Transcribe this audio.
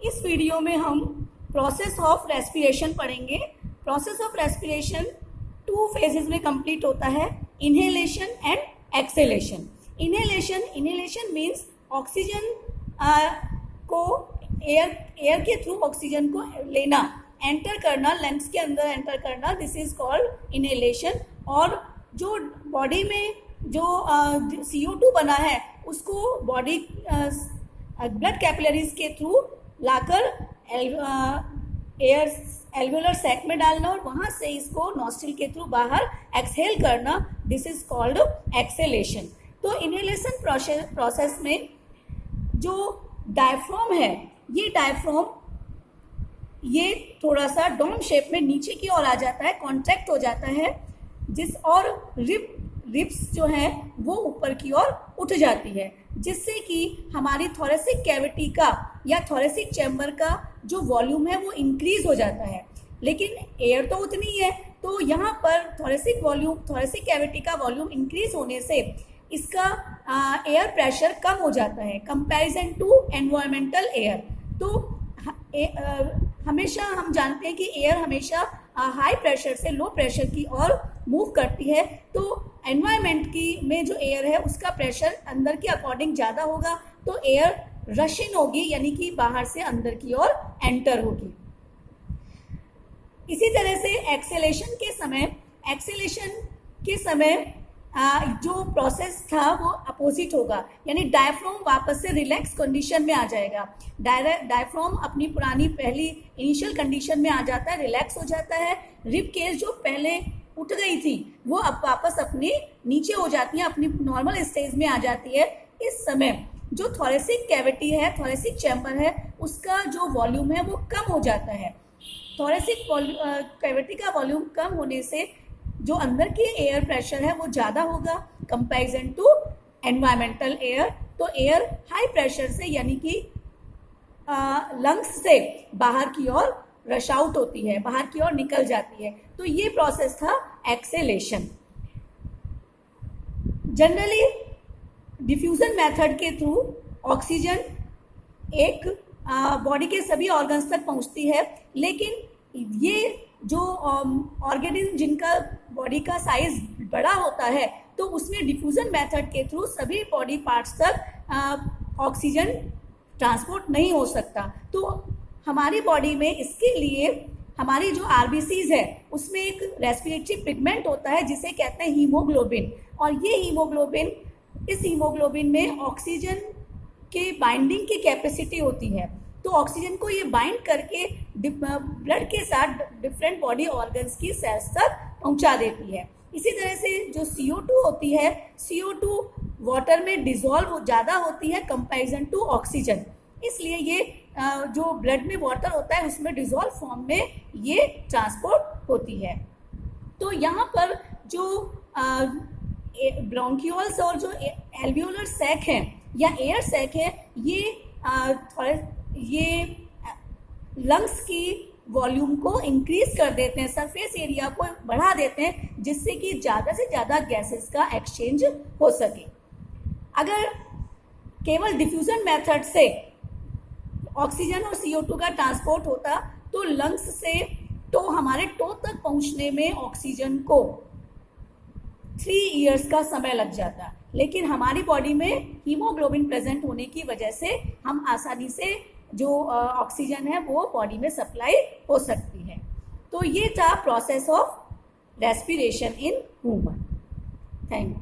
इस वीडियो में हम प्रोसेस ऑफ रेस्पिरेशन पढ़ेंगे। प्रोसेस ऑफ रेस्पिरेशन 2 फेजेस में कंप्लीट होता है, inhalation and acceleration. Inhalation means oxygen को एयर के थ्रू ऑक्सीजन को लेना, एंटर करना, लंग्स के अंदर एंटर करना, दिस इज कॉल्ड इनहेलेशन। और जो बॉडी में जो CO2 बना है उसको बॉडी ब्लड कैपिलरीज के थ्रू लाकर एयर एल्वेओलर सैक में डालना और वहां से इसको नॉस्ट्रिल के थ्रू बाहर एक्सहेल करना, दिस इज कॉल्ड एक्सेलेशन। तो इनहेलेशन प्रोसेस में जो डायफ्राम है, ये डायफ्राम ये थोड़ा सा डोम शेप में नीचे की ओर आ जाता है, कॉन्ट्रैक्ट हो जाता है, और रिब्स जो है वो ऊपर की ओर उठ जाती है, जिससे कि हमारी थोरेसिक कैविटी का या थोरेसिक चैम्बर का जो वॉल्यूम है वो इंक्रीज हो जाता है। लेकिन एयर तो उतनी ही है, तो यहाँ पर थोरेसिक कैविटी का वॉल्यूम इंक्रीज होने से इसका एयर प्रेशर कम हो जाता है कंपैरिजन टू एनवायरमेंटल एयर। तो हमेशा हम जानते हैं कि एयर हमेशा हाई प्रेशर से लो प्रेशर की ओर मूव करती है। तो एनवायरमेंट की में जो एयर है उसका प्रेशर अंदर के अकॉर्डिंग ज़्यादा होगा, तो एयर रश इन होगी, यानी कि बाहर से अंदर की ओर एंटर होगी। इसी तरह से एक्सेलेशन के समय जो प्रोसेस था वो अपोजिट होगा, यानी डायफ्राम वापस से रिलैक्स कंडीशन में आ जाएगा। डायफ्राम अपनी पुरानी पहली इनिशियल कंडीशन में आ जाता है, रिलैक्स हो जाता है। रिब केस जो पहले उठ गई थी वो अब वापस अपनी नीचे हो जाती है, अपनी नॉर्मल स्टेज में आ जाती है। इस समय जो थोरेसिक कैविटी है, थोरेसिक चैम्बर है, उसका जो वॉल्यूम है वो कम हो जाता है। थोरेसिक कैविटी का वॉल्यूम कम होने से जो अंदर की एयर प्रेशर है वो ज़्यादा होगा कंपैरिजन टू एनवायरमेंटल एयर। तो एयर हाई प्रेशर से, यानी कि लंग्स से बाहर की ओर रश आउट होती है, बाहर की ओर निकल जाती है। तो ये प्रोसेस था एक्सेलेशन। जनरली डिफ्यूजन मेथड के थ्रू ऑक्सीजन एक बॉडी के सभी ऑर्गन्स तक पहुंचती है, लेकिन ये जो ऑर्गेनिज्म जिनका बॉडी का साइज बड़ा होता है तो उसमें डिफ्यूजन मेथड के थ्रू सभी बॉडी पार्ट्स तक ऑक्सीजन ट्रांसपोर्ट नहीं हो सकता। तो हमारी बॉडी में इसके लिए हमारी जो RBCs है उसमें एक रेस्पिरेटरी पिगमेंट होता है जिसे कहते हैं हीमोग्लोबिन। और ये इस हीमोग्लोबिन में ऑक्सीजन के बाइंडिंग की कैपेसिटी होती है, तो ऑक्सीजन को ये बाइंड करके ब्लड के साथ डिफरेंट बॉडी ऑर्गन्स की सेल्स तक पहुंचा देती है। इसी तरह से जो CO2 होती है, CO2 वाटर में डिजोल्व ज़्यादा होती है कंपैरिजन टू ऑक्सीजन, इसलिए ये जो ब्लड में वाटर होता है उसमें डिजोल्व फॉर्म में ये ट्रांसपोर्ट होती है। तो यहाँ पर जो ब्रोंकियोल्स और जो एल्वियोलर सैक है या एयर सैक है, ये लंग्स की वॉल्यूम को इंक्रीज कर देते हैं, सरफेस एरिया को बढ़ा देते हैं, जिससे कि ज़्यादा से ज़्यादा गैसेस का एक्सचेंज हो सके। अगर केवल डिफ्यूजन मेथड से ऑक्सीजन और CO2 का ट्रांसपोर्ट होता तो लंग्स से हमारे टो तक पहुंचने में ऑक्सीजन को 3 इयर्स का समय लग जाता, लेकिन हमारी बॉडी में हीमोग्लोबिन प्रेजेंट होने की वजह से हम आसानी से जो ऑक्सीजन है वो बॉडी में सप्लाई हो सकती है। तो ये था process of respiration in human. Thank you.